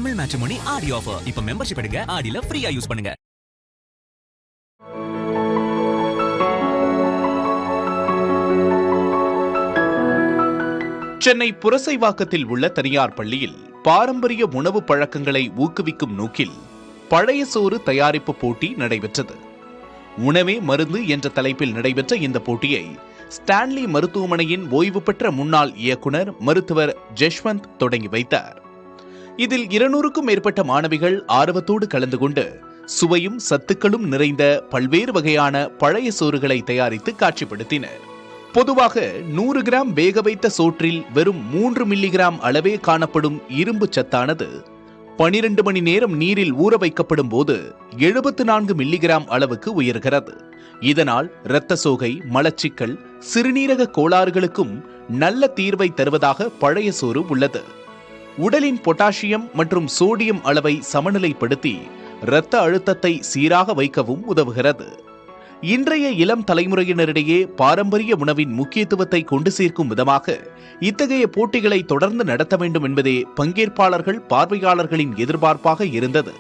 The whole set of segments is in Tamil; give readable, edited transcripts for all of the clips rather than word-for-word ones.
தமிழ் மேட்ரிமோனி ஆடி ஆஃபர். இப்ப மெம்பர்ஷிப் எடுங்க, ஆடில ஃப்ரீயா யூஸ் பண்ணுங்க. சென்னை புரசைவாக்கத்தில் உள்ள தனியார் பள்ளியில் பாரம்பரிய உணவு பழக்கங்களை ஊக்குவிக்கும் நோக்கில் பழைய சோறு தயாரிப்பு போட்டி நடைபெற்றது. உணவே மருந்து என்ற தலைப்பில் நடைபெற்ற இந்த போட்டியை ஸ்டான்லி மருத்துவமனையின் ஓய்வு பெற்ற முன்னாள் இயக்குனர் மருத்துவர் ஜஷ்வந்த் தொடங்கி வைத்தார். இதில் 200க்கும் மேற்பட்ட மாணவிகள் ஆர்வத்தோடு கலந்து கொண்டு சுவையும் சத்துக்களும் நிறைந்த பல்வேறு வகையான பழைய சோறுகளை தயாரித்து காட்சிப்படுத்தினர். பொதுவாக 100 கிராம் வேக வைத்த சோற்றில் வெறும் 3 மில்லிகிராம் அளவே காணப்படும் இரும்பு சத்தானது 12 மணி நேரம் நீரில் ஊற வைக்கப்படும் போது 74 மில்லிகிராம் அளவுக்கு உயர்கிறது. இதனால் இரத்த சோகை, மலச்சிக்கல், சிறுநீரக கோளாறுகளுக்கும் நல்ல தீர்வை தருவதாக பழைய சோறு உள்ளது. உடலின் பொட்டாசியம் மற்றும் சோடியம் அளவை சமநிலைப்படுத்தி இரத்த அழுத்தத்தை சீராக வைக்கவும் உதவுகிறது. இன்றைய இளம் தலைமுறையினரிடையே பாரம்பரிய உணவின் முக்கியத்துவத்தை கொண்டு சேர்க்கும் விதமாக இத்தகைய போட்டிகளை தொடர்ந்து நடத்த வேண்டும் என்பதே பங்கேற்பாளர்கள், பார்வையாளர்களின் எதிர்பார்ப்பாக இருந்தது.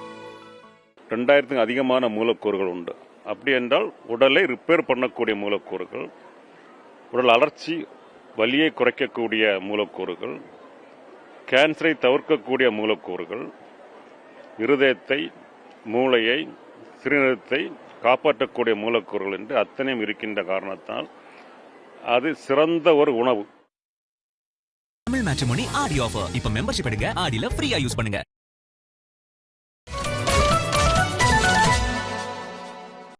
2000 அதிகமான மூலக்கூறுகள் உண்டு. அப்படி என்றால் உடலை ரிப்பேர் பண்ணக்கூடிய மூலக்கூறுகள், உடல் அலர்ச்சி, வலியை குறைக்கக்கூடிய மூலக்கூறுகள், கேன்சரை தவிர்க்கக்கூடிய மூலக்கூறுகள், இருதயத்தை, மூளையை, சிறுநீரகத்தை காப்பாற்றக்கூடிய மூலக்கூறுகள் என்று அத்தனையும் இருக்கின்ற காரணத்தால் அது சிறந்த ஒரு உணவு. தமிழ் மேட்ரிமோனி ஆடி ஆஃபர். இப்ப மெம்பர்ஷிப் எடுங்க, ஆடில ஃப்ரீயா யூஸ் பண்ணுங்க.